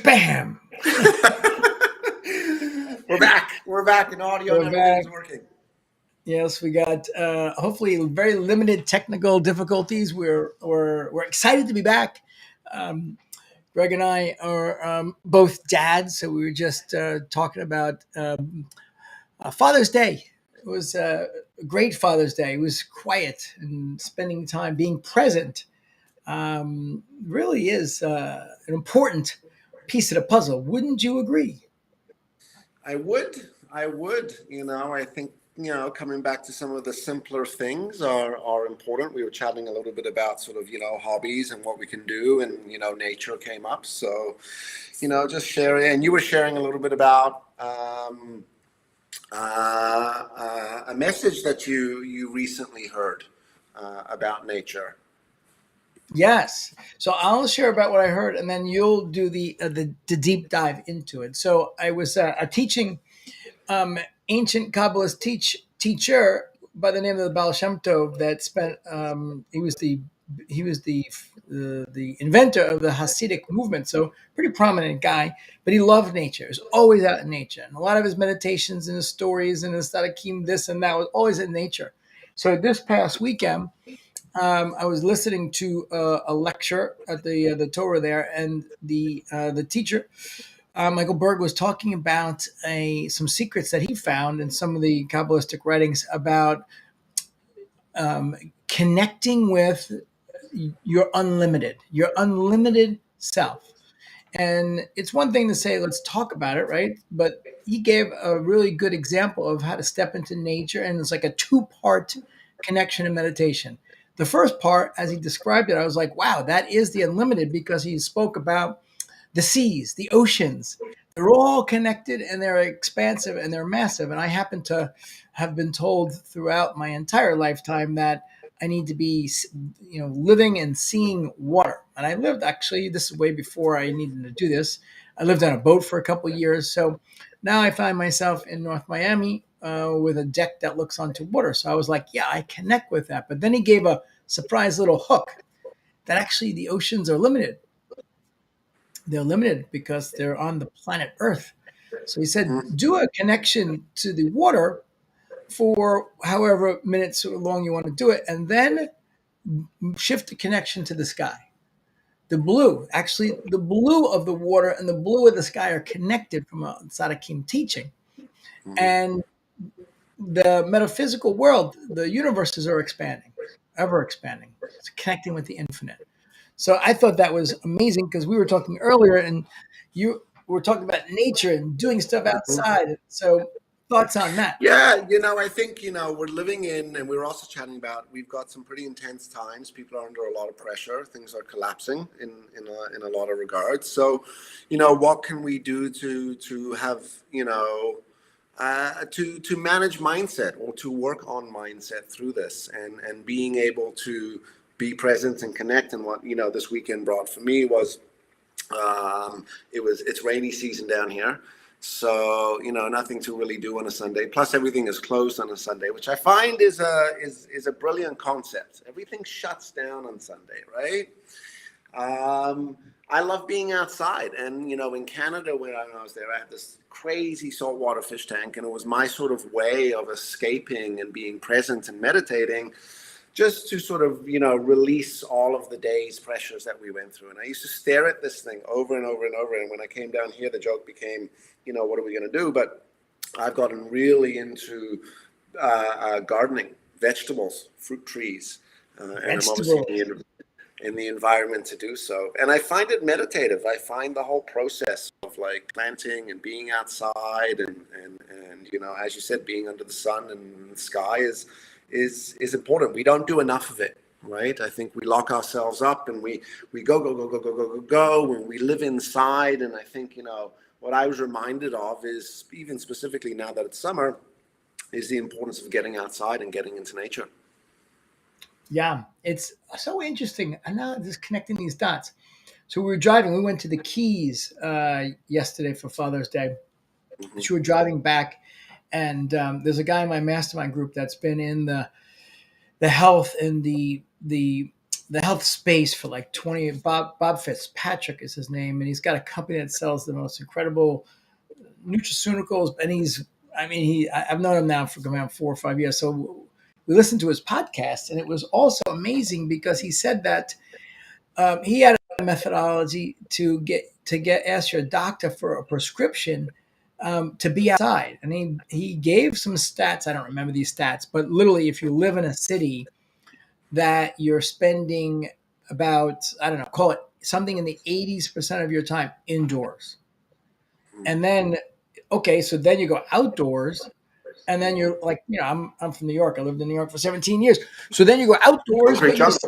Bam! We're back. We're back in audio and We're back. everything's working. Yes, we got hopefully very limited technical difficulties. We're excited to be back. Um, Greg and I are both dads, so we were just talking about Father's Day. It was a great Father's Day. It was quiet and spending time being present. Really is an important piece of the puzzle. Wouldn't you agree? I would. I would. I think, coming back to some of the simpler things are important. We were chatting a little bit about sort of, hobbies and what we can do, and, nature came up. So, just sharing. And you were sharing a little bit about a message that you recently heard about nature. Yes. So I'll share about what I heard, and then you'll do the deep dive into it. So I was a teaching ancient Kabbalist teacher by the name of the Baal Shem Tov that spent. He was the inventor of the Hasidic movement, so pretty prominent guy. But he loved nature. He was always out in nature, and a lot of his meditations and his stories and his Sadakim, this and that, was always in nature. So this past weekend, I was listening to a lecture at the Torah there, and the teacher Michael Berg was talking about some secrets that he found in some of the Kabbalistic writings about connecting with your unlimited self. And it's one thing to say, let's talk about it, right? But he gave a really good example of how to step into nature, and it's like a two-part connection and meditation. The first part, as he described it, I was like, wow, that is the unlimited, because he spoke about the seas, the oceans. They're all connected and they're expansive and they're massive. And I happen to have been told throughout my entire lifetime that I need to be, living and seeing water. And I lived, actually, this is way before I needed to do this. I lived on a boat for a couple of years. So now I find myself in North Miami with a deck that looks onto water. So I was like, yeah, I connect with that. But then he gave a surprise little hook that actually the oceans are limited. They're limited because they're on the planet Earth. So he said, do a connection to the water for however minutes or long you want to do it, and then shift the connection to the sky. The blue, actually, the blue of the water and the blue of the sky are connected from a Sadakim teaching. And the metaphysical world, the universes are expanding, ever expanding. It's connecting with the infinite. So I thought that was amazing, because we were talking earlier and you were talking about nature and doing stuff outside. So thoughts on that? Yeah, I think, we're living in, and we were also chatting about, we've got some pretty intense times. People are under a lot of pressure. Things are collapsing in a lot of regards. So, what can we do to have, to manage mindset, or to work on mindset through this, and being able to be present and connect. And what, this weekend brought for me was, it's rainy season down here. So, nothing to really do on a Sunday. Plus, everything is closed on a Sunday, which I find is a brilliant concept. Everything shuts down on Sunday, right? I love being outside. And, in Canada, when I was there, I had this crazy saltwater fish tank. And it was my sort of way of escaping and being present and meditating, just to sort of, release all of the day's pressures that we went through. And I used to stare at this thing over and over and over. And when I came down here, the joke became, what are we going to do? But I've gotten really into gardening, vegetables, fruit trees. And I'm obviously in the environment to do so. And I find it meditative. I find the whole process of like planting and being outside and as you said, being under the sun and the sky is important. We don't do enough of it, right? I think we lock ourselves up and we go when we live inside. And I think, what I was reminded of is, even specifically now that it's summer, is the importance of getting outside and getting into nature. Yeah, it's so interesting. I'm now just connecting these dots. So we were driving. We went to the Keys yesterday for Father's Day. Mm-hmm. So we were driving back, and there's a guy in my mastermind group that's been in the health and the the health space for like 20. Bob Fitzpatrick is his name, and he's got a company that sells the most incredible nutraceuticals. And I've known him now for around 4 or 5 years. So we listened to his podcast, and it was also amazing because he said that he had a methodology to ask your doctor for a prescription to be outside, and he gave some stats. I don't remember these stats, but literally, if you live in a city that you're spending about, I don't know, call it something in the 80% of your time indoors, and then okay, so then you go outdoors. And then you're like, I'm from New York. I lived in New York for 17 years. So then you go outdoors, Concrete but jungle.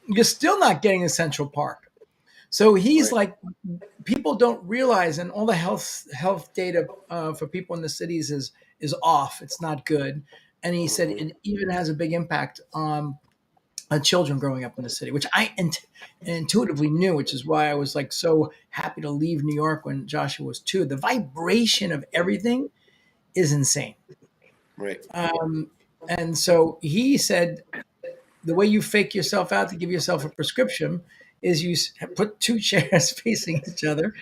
you're still not getting to Central Park. So he's Right. like, people don't realize, and all the health data for people in the cities is off. It's not good, and he said Hmm. it even has a big impact on children growing up in the city, which I intuitively knew, which is why I was like so happy to leave New York when Joshua was 2. The vibration of everything is insane. Right. Um, and so he said the way you fake yourself out to give yourself a prescription is you put two chairs facing each other,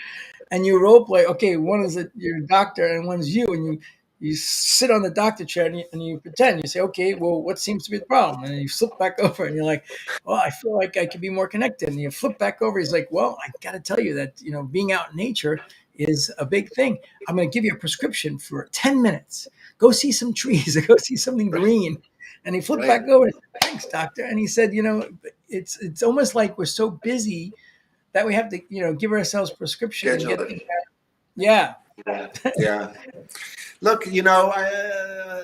and you role play. Okay, one is your doctor and one's you, and you sit on the doctor chair and you pretend. You say, okay, well, what seems to be the problem? And then you flip back over, and you're like, well, I feel like I could be more connected. And you flip back over. He's like, well, I got to tell you that being out in nature is a big thing. I'm going to give you a prescription for 10 minutes. Go see some trees. Go see something Right. green. And he flipped Right. back over. And said, thanks, doctor. And he said, it's almost like we're so busy that we have to, give ourselves prescription and Schedule get it. yeah. Yeah. Yeah. Look,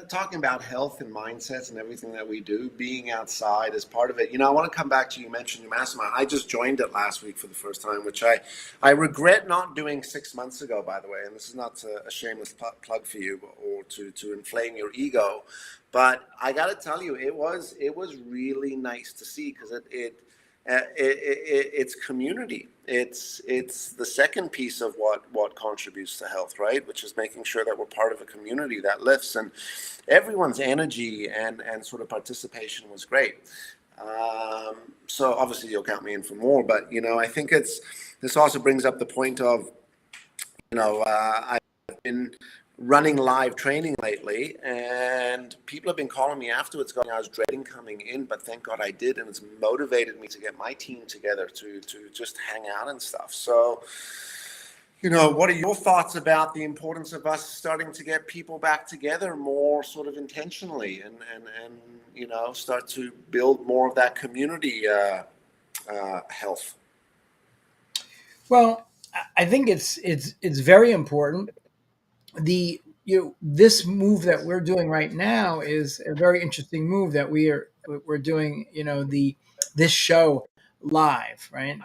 talking about health and mindsets and everything that we do, being outside is part of it. I want to come back to, you mentioned your mastermind. I just joined it last week for the first time, which I regret not doing 6 months ago, by the way. And this is not a shameless plug for you or to inflame your ego, but I got to tell you, it was really nice to see, because it's community. It's the second piece of what contributes to health, right? Which is making sure that we're part of a community that lifts, and everyone's energy and sort of participation was great. So obviously you'll count me in for more, but I think this also brings up the point of, I've been running live training lately, and people have been calling me afterwards going, I was dreading coming in, but thank God I did, and it's motivated me to get my team together to just hang out and stuff. So, what are your thoughts about the importance of us starting to get people back together more sort of intentionally, and start to build more of that community health? Well, I think it's very important. This move that we're doing right now is a very interesting move that we're doing. This show live, right?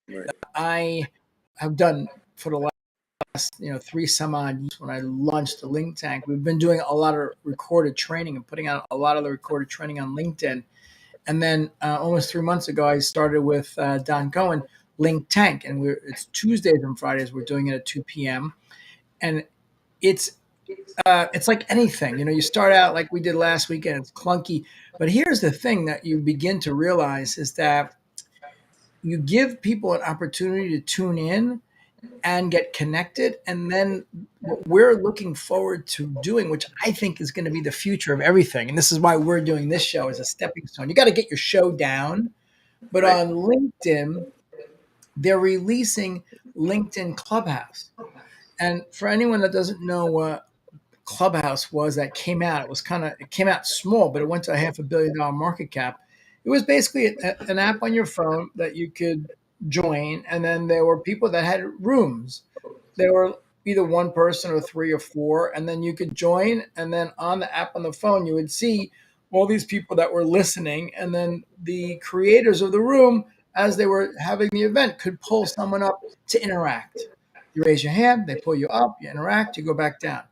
Right. I have done for the last 3 some odd years when I launched the Link Tank. We've been doing a lot of recorded training and putting out a lot of the recorded training on LinkedIn. And then almost 3 months ago, I started with Don Cohen, Link Tank, and it's Tuesdays and Fridays. We're doing it at 2 p.m. and it's it's like anything. You start out like we did last weekend. It's clunky, but here's the thing that you begin to realize is that you give people an opportunity to tune in and get connected. And then what we're looking forward to doing, which I think is going to be the future of everything, and this is why we're doing this show as a stepping stone. You got to get your show down, but Right. on LinkedIn, they're releasing LinkedIn Clubhouse. And for anyone that doesn't know what Clubhouse was that came out, it came out small, but it went to a $500 million market cap. It was basically an app on your phone that you could join, and then there were people that had rooms. There were either one person or three or four, and then you could join, and then on the app on the phone you would see all these people that were listening, and then the creators of the room, as they were having the event, could pull someone up to interact. You raise your hand, they pull you up, you interact, you go back down.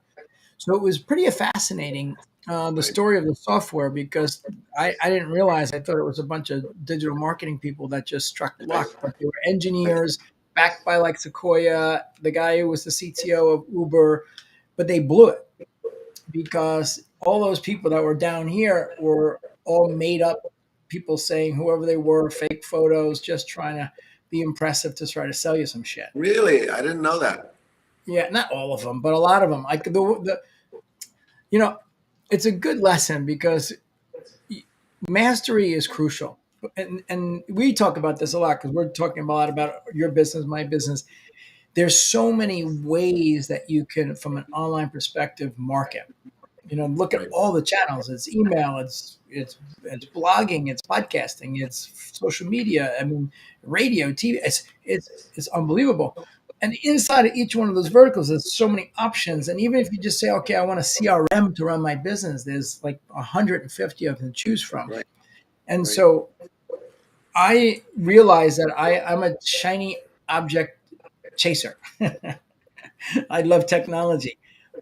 So it was pretty fascinating, the Right. story of the software, because I didn't realize, I thought it was a bunch of digital marketing people that just struck Right. luck, but they were engineers backed by like Sequoia, the guy who was the CTO of Uber, but they blew it because all those people that were down here were all made up people saying whoever they were, fake photos, just trying to be impressive to try to sell you some shit. Really? I didn't know that. Yeah, not all of them, but a lot of them. Like the you know, it's a good lesson because mastery is crucial. And we talk about this a lot because we're talking a lot about your business, my business. There's so many ways that you can, from an online perspective, market. Look at Right. all the channels. It's email, it's blogging, it's podcasting, it's social media. I mean, radio, TV. It's unbelievable. And inside of each one of those verticals, there's so many options. And even if you just say, okay, I want a CRM to run my business, there's like 150 of them to choose from. Right. And Right. so I realized that I'm a shiny object chaser. I love technology.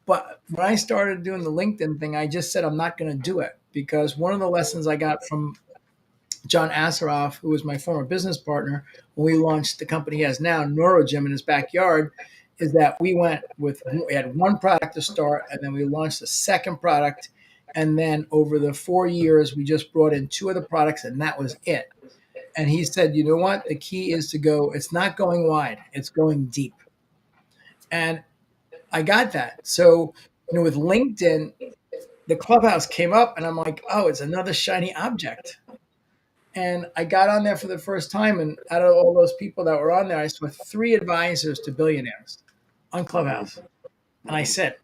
But when I started doing the LinkedIn thing, I just said I'm not going to do it because one of the lessons I got from John Asseroff, who was my former business partner, when we launched the company he has now, NeuroGym, in his backyard, is that we had one product to start, and then we launched a second product. And then over the 4 years, we just brought in two other products, and that was it. And he said, you know what? The key is to go, it's not going wide, it's going deep. And I got that. So, with LinkedIn, the Clubhouse came up and I'm like, oh, it's another shiny object. And I got on there for the first time. And out of all those people that were on there, I saw 3 advisors to billionaires on Clubhouse. And I said,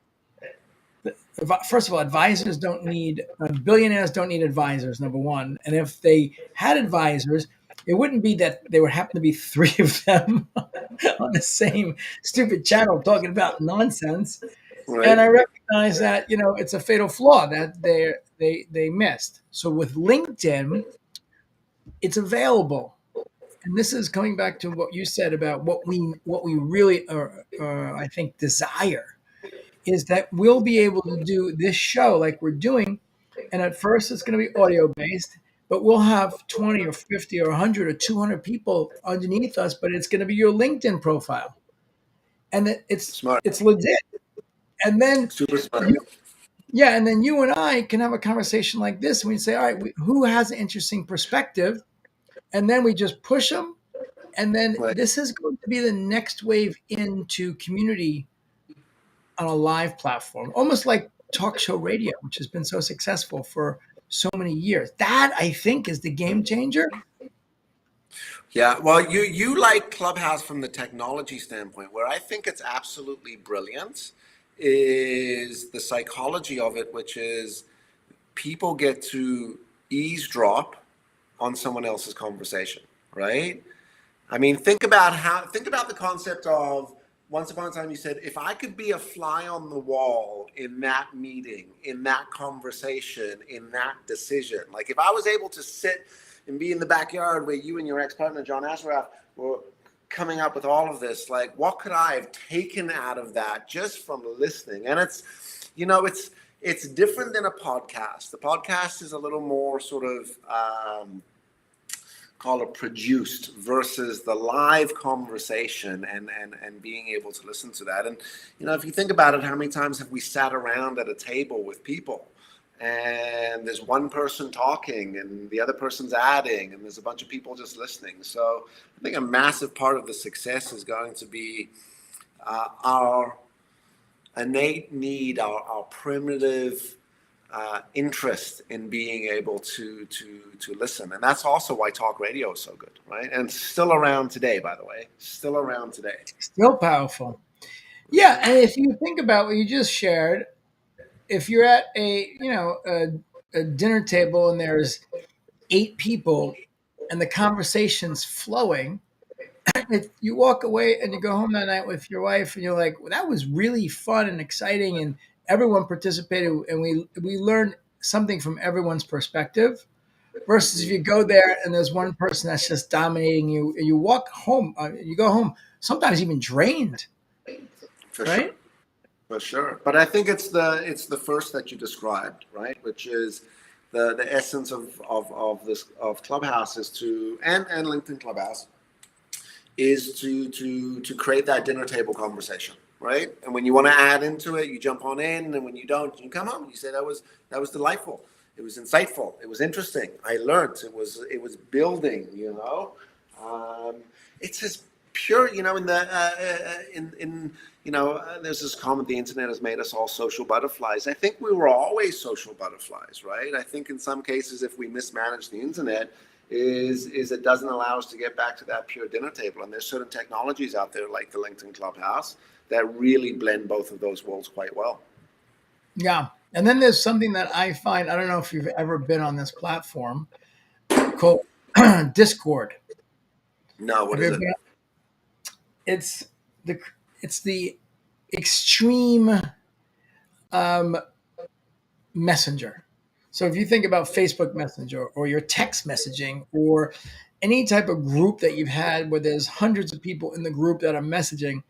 first of all, billionaires don't need advisors, number one. And if they had advisors, it wouldn't be that there would happen to be three of them on the same stupid channel talking about nonsense. And Right. I recognize that, it's a fatal flaw that they missed. So with LinkedIn, it's available. And this is coming back to what you said about what we really I think desire is that we'll be able to do this show like we're doing. And at first it's going to be audio based, but we'll have 20 or 50 or 100 or 200 people underneath us, but it's going to be your LinkedIn profile. And Smart. it's legit. And then Super smart. you, yeah, and then you and I can have a conversation like this, and we say, all right, who has an interesting perspective? And then we just push them. And then Right. this is going to be the next wave into community on a live platform, almost like talk show radio, which has been so successful for so many years. That I think is the game changer. Yeah, well, you like Clubhouse from the technology standpoint. Where I think it's absolutely brilliant is the psychology of it, which is people get to eavesdrop on someone else's conversation, right? I mean, think about the concept of once upon a time you said, if I could be a fly on the wall in that meeting, in that conversation, in that decision, like if I was able to sit and be in the backyard where you and your ex-partner, John Ashraf, were coming up with all of this, like what could I have taken out of that just from listening? And it's different than a podcast. The podcast is a little more sort of call it produced versus the live conversation and being able to listen to that. And if you think about it, how many times have we sat around at a table with people and there's one person talking and the other person's adding and there's a bunch of people just listening? So I think a massive part of the success is going to be our innate need, our primitive interest in being able to listen. And that's also why talk radio is so good, right? And still around today, by the way, still around today. Still powerful. Yeah, and if you think about what you just shared, if you're at a dinner table and there's 8 people and the conversation's flowing, if you walk away and you go home that night with your wife and you're like, well, that was really fun and exciting and everyone participated and we learned something from everyone's perspective versus if you go there and there's one person that's just dominating you and you walk home, you go home sometimes even drained, For sure. right? For sure. But I think it's the first that you described, right? Which is the essence of Clubhouse is to and LinkedIn Clubhouse is to create that dinner table conversation, right? And when you want to add into it, you jump on in, and when you don't, you come home and you say that was delightful. It was insightful. It was interesting. I learned. It was building. Um, it's as pure. There's this comment: the internet has made us all social butterflies. I think we were always social butterflies, right? I think in some cases, if we mismanage the internet, is it doesn't allow us to get back to that pure dinner table. And there's certain technologies out there like the LinkedIn Clubhouse that really blend both of those worlds quite well. Yeah. And then there's something that I find, I don't know if you've ever been on this platform called Discord. No, what Have you is ever it? been? It's the it's the extreme um, messenger. So if you think about Facebook Messenger or your text messaging or any type of group that you've had where there's hundreds of people in the group that are messaging,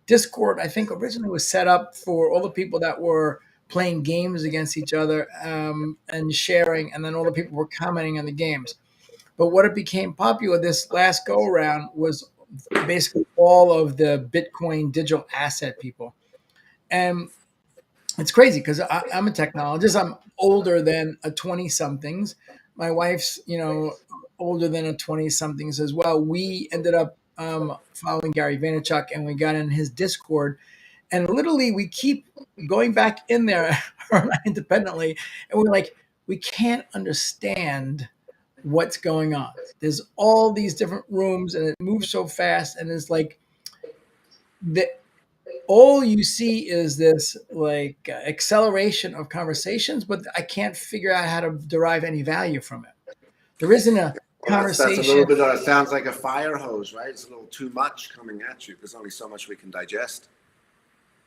Discord, I think originally was set up for all the people that were playing games against each other and sharing, and then all the people were commenting on the games. But what it became popular this last go around was basically all of the Bitcoin digital asset people. And it's crazy because I'm a technologist. I'm older than a 20 somethings. My wife's, older than a 20 somethings as well. We ended up following Gary Vaynerchuk and we got in his Discord. And literally, we keep going back in there independently. And we're like, we can't understand what's going on. There's all these different rooms and it moves so fast. And it's like, the, all you see is this like acceleration of conversations, but I can't figure out how to derive any value from it. There isn't a Well, that's a conversation. little bit. Sounds like a fire hose, right? It's a little too much coming at you. There's only so much we can digest.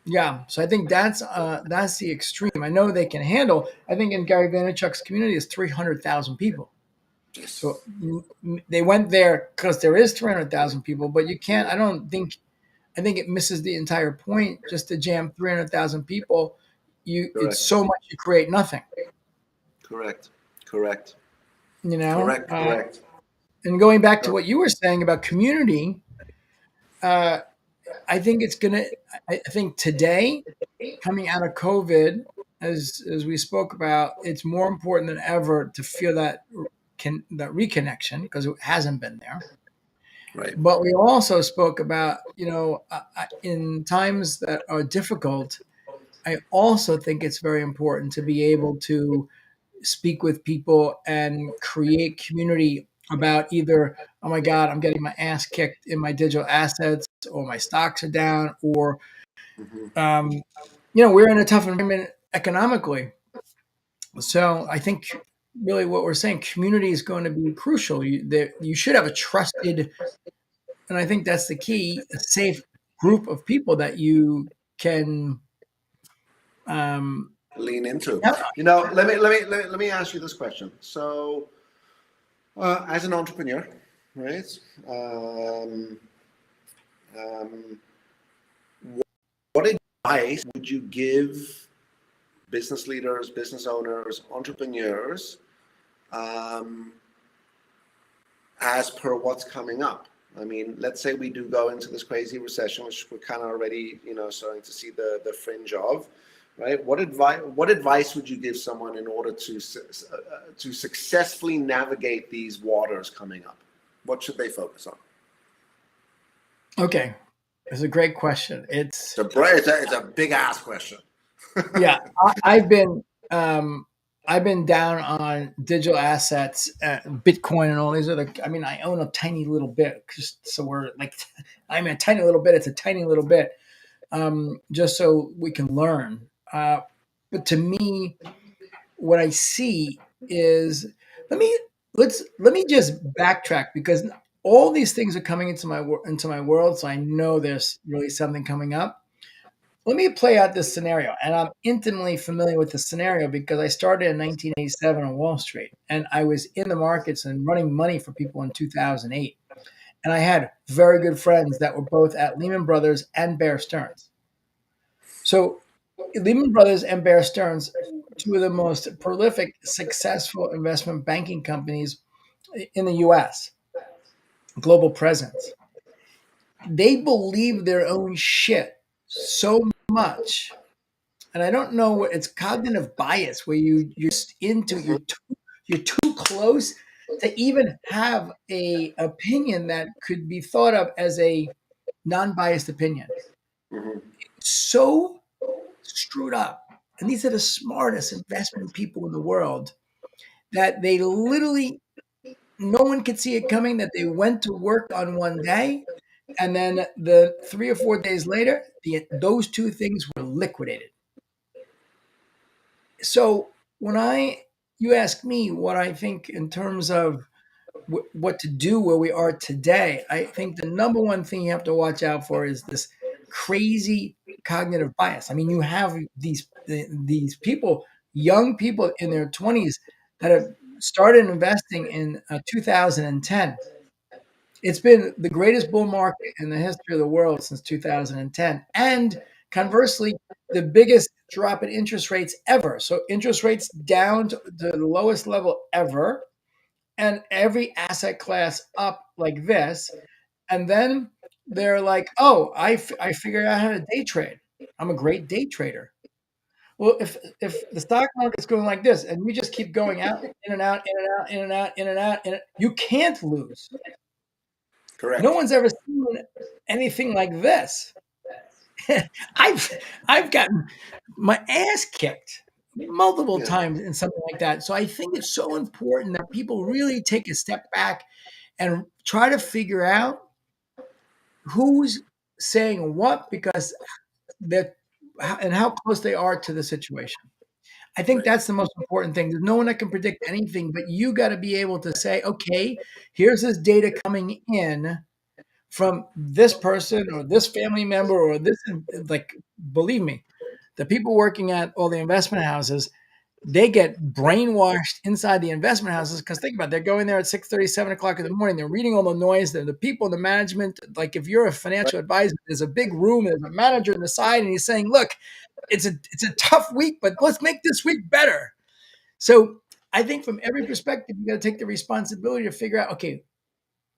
Yeah, so I think that's the extreme. I know they can handle. I think in Gary Vaynerchuk's community is 300,000 people. Yes. So they went there because there is 300,000 people, but you can't. I don't think. I think it misses the entire point just to jam 300,000 people. It's Correct. so much you create nothing. Correct. Correct. You know, Correct. Correct. and going back to what you were saying about community, uh, I think it's gonna. I think today, coming out of COVID, as we spoke about, it's more important than ever to feel that reconnection because it hasn't been there. Right. But we also spoke about, in times that are difficult, I also think it's very important to be able to speak with people and create community about either, oh my God, I'm getting my ass kicked in my digital assets, or my stocks are down, or, Mm-hmm. um, we're in a tough environment economically. So I think really what we're saying, community is going to be crucial. You should have a trusted, and I think that's the key, a safe group of people that you can um, Lean into. count Let me ask you this question. So, as an entrepreneur, right? Um, um, what advice would you give business leaders, business owners, entrepreneurs, um, as per what's coming up? I mean, let's say we do go into this crazy recession, which we're kind of already, starting to see the fringe of, right? What advice would you give someone in order to successfully navigate these waters coming up? What should they focus on? to. Okay, it's a great question. It's a big ass question. Yeah, I've been I've been down on digital assets, Bitcoin, and all these other. I mean, I own a tiny little bit, just so we're like, I mean, a tiny little bit. It's a tiny little bit, just so we can learn. But to me, what I see is let me let me just backtrack because all these things are coming into my world, so I know there's really something coming up. Let me play out this scenario, and I'm intimately familiar with the scenario because I started in 1987 on Wall Street, and I was in the markets and running money for people in 2008. And I had very good friends that were both at Lehman Brothers and Bear Stearns. So Lehman Brothers and Bear Stearns, two of the most prolific, successful investment banking companies in the U.S., global presence. They believe their own shit so much and I don't know what it's cognitive bias where you're just into Hmm. you're too close to even have a opinion that could be thought of as a non-biased opinion. Hmm. So screwed up. And these are the smartest investment people in the world that they literally no one could see it coming that they went to work on one day and then the 3 or 4 days later those two things were liquidated. So when I you ask me what I think in terms of what to do where we are today, I think the number one thing you have to watch out for is this crazy cognitive bias. I mean, you have these people, young people in their 20s that have started investing in 2010. It's been the greatest bull market in the history of the world since 2010. And conversely, the biggest drop in interest rates ever. So interest rates down to the lowest level ever, and every asset class up like this. And then they're like, oh, I figured out how to day trade. I'm a great day trader. Well, if the stock market's going like this and you just keep going out, in and out, in and out, in and out, in and out, you can't lose. No Correct. one's ever seen anything like this. I've I've gotten my ass kicked multiple Yeah. times in something like that. So I think it's so important that people really take a step back and try to figure out who's saying what because that and how close they are to the situation. I think Right. that's the most important thing. There's no one that can predict anything, but you got to be able to say, okay, here's this data coming in from this person or this family member or this, like, believe me, the people working at all the investment houses, they get brainwashed inside the investment houses because think about it, they're going there at 6:30, 7 o'clock in the morning. They're reading all the noise. The people, the management, like if you're a Right. financial advisor, there's a big room, there's a manager on the side, and he's saying, look, it's a tough week, but let's make this week better. So I think from every perspective, you got to take the responsibility to figure out, okay,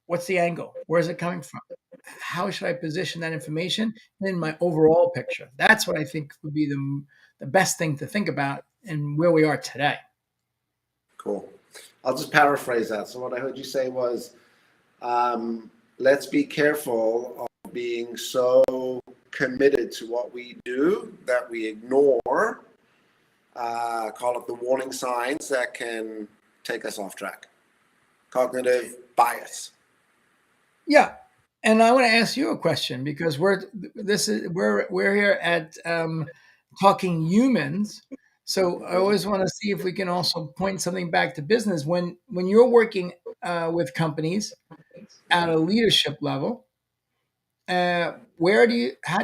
what's the angle? Where is it coming from? How should I position that information in my overall picture? That's what I think would be the best thing to think about and where we are today. Cool. I'll just paraphrase that. So what I heard you say was, let's be careful of being so committed to what we do that we ignore, call it the warning signs that can take us off track. Cognitive bias. Yeah. And I want to ask you a question because we're here at Talking Humans. So I Mhm. always want to see if we can also point something back to business when you're working with companies at a leadership level. Where do you how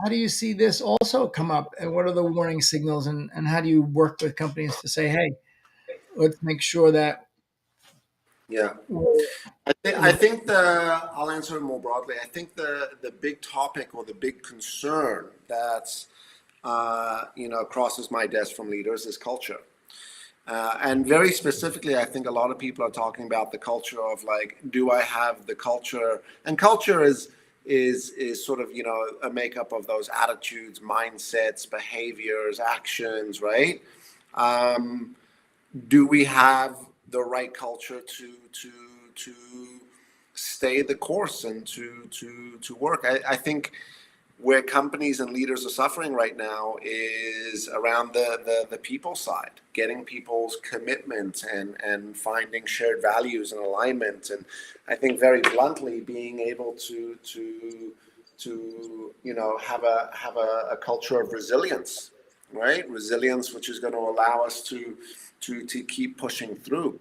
do you see this also come up, and what are the warning signals, and how do you work with companies to say, hey, let's make sure that Yeah. we're I think I'll answer it more broadly. I think the big topic or the big concern that's crosses my desk from leaders is culture. And very specifically, I think a lot of people are talking about the culture of like, do I have the culture? And culture is sort of a makeup of those attitudes, mindsets, behaviors, actions, right? Um, do we have the right culture to stay the course and to work? I think where companies and leaders are suffering right now is around the people side, getting people's commitment and finding shared values and alignment. And I think very bluntly, being able to have a culture of resilience, right? Resilience, which is going to allow us to keep pushing through.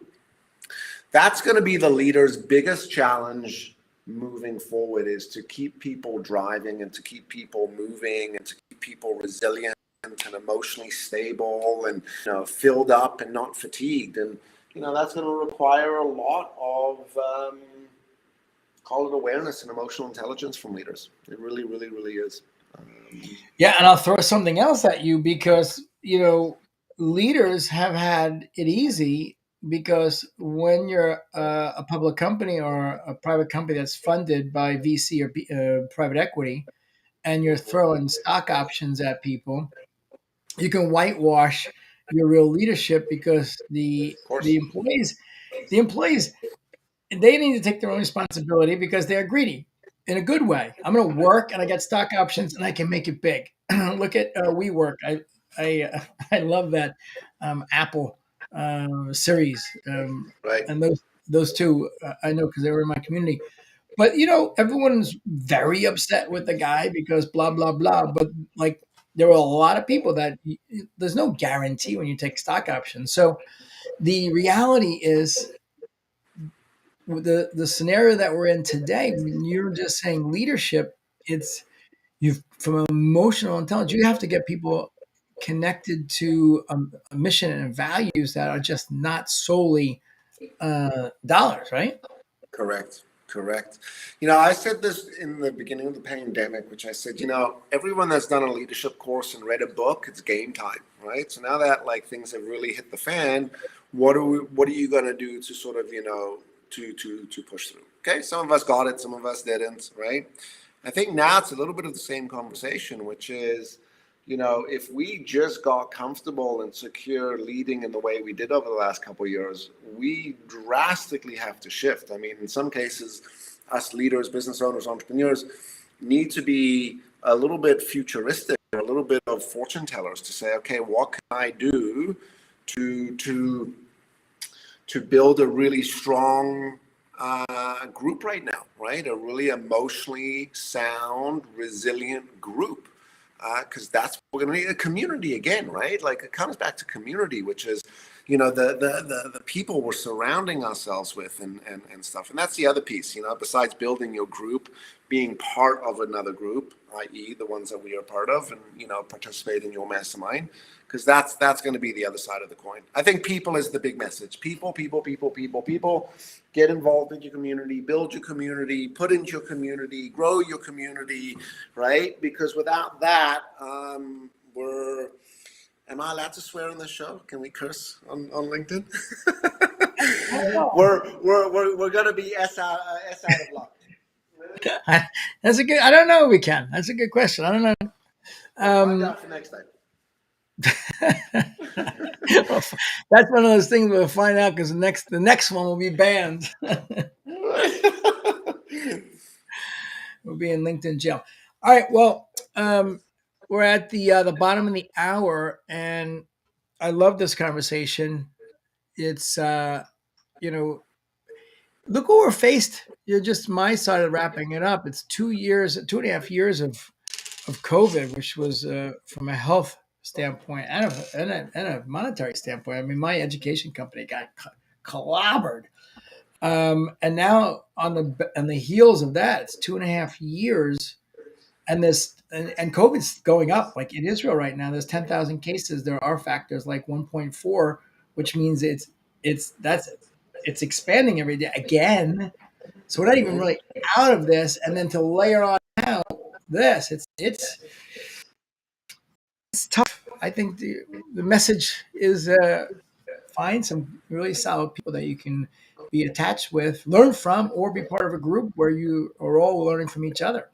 That's going to be the leader's biggest challenge moving forward, is to keep people driving and to keep people moving and to keep people resilient and emotionally stable and filled up and not fatigued. And that's going to require a lot of call it awareness and emotional intelligence from leaders. It really, really, really is. Yeah, and I'll throw something else at you because, leaders have had it easy because when you're a public company or a private company that's funded by VC or private equity and you're throwing stock options at people, you can whitewash your real leadership because Of course. the employees they need to take their own responsibility because they're greedy in a good way. I'm going to work and I get stock options and I can make it big. Look at WeWork. I love that Apple series, Right. and those two I know because they were in my community. But everyone's very upset with the guy because blah blah blah. But like there were a lot of people that there's no guarantee when you take stock options. So the reality is the scenario that we're in today, when you're just saying leadership, it's you from emotional intelligence. You have to get people connected to a mission and values that are just not solely dollars, right? Correct. Correct. You know, I said this in the beginning of the pandemic, which I said, you know, everyone that's done a leadership course and read a book, it's game time, right? So now that like things have really hit the fan, what are you going to do to sort of, to push through? Okay, some of us got it, some of us didn't, right? I think now it's a little bit of the same conversation, which is, if we just got comfortable and secure leading in the way we did over the last couple of years, we drastically have to shift. I mean, in some cases, us leaders, business owners, entrepreneurs need to be a little bit futuristic, a little bit of fortune tellers to say, okay, what can I do to to to build a really strong group right now, right? A really emotionally sound, resilient group. Because that's what we're going to need, a community again, right? Like it comes back to community, which is, the people we're surrounding ourselves with and stuff. And that's the other piece, besides building your group, being part of another group, i.e. the ones that we are part of and, participate in your mastermind, because that's going to be the other side of the coin. I think people is the big message. People, people, people, people, people. Get involved in your community, build your community, put into your community, grow your community, right? Because without that, we're. Am I allowed to swear on this show? Can we curse on LinkedIn? I don't know. we're gonna be s out of luck. That's a good. I don't know if we can. That's a good question. I don't know. We'll find Um, out for next time. that's one of those things we'll find out because the next one will be banned. We'll be in LinkedIn jail. All right. Well, we're at the bottom of the hour, and I love this conversation. It's you know, look what we're faced. You're just my side of wrapping it up. It's 2 years, 2.5 years of COVID, which was from a health standpoint and a monetary standpoint. I mean, my education company got clobbered. And now on the heels of that, it's 2.5 years, and COVID's going up. Like in Israel right now, there's 10,000 cases. There are factors like 1.4, which means it's expanding every day again. So we're not even Mhm. really out of this, and then to layer on now this, it's tough. I think the message is find some really solid people that you can be attached with, learn from, or be part of a group where you are all learning from each other.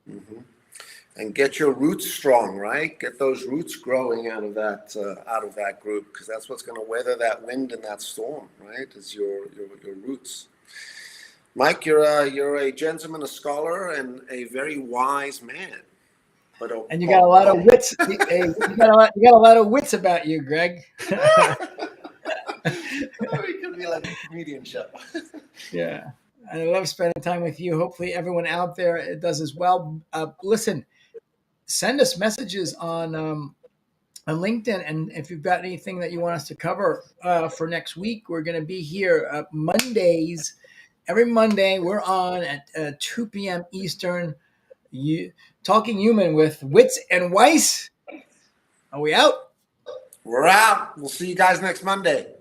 Mhm. And get your roots strong, right? Get those roots growing out of that group, because that's what's going to weather that wind and that storm, right? Is your roots. Mike, you're a gentleman, a scholar, and a very wise man. But And you got a lot of wits. You got a lot of wits about you, Greg. it could be like a comedian show. Yeah. I love spending time with you. Hopefully, everyone out there does as well. Listen, send us messages on LinkedIn. And if you've got anything that you want us to cover for next week, we're going to be here Mondays. Every Monday, we're on at 2 p.m. Eastern. You talking human with Witz and Weiss. Are we out? We're out. We'll see you guys next Monday.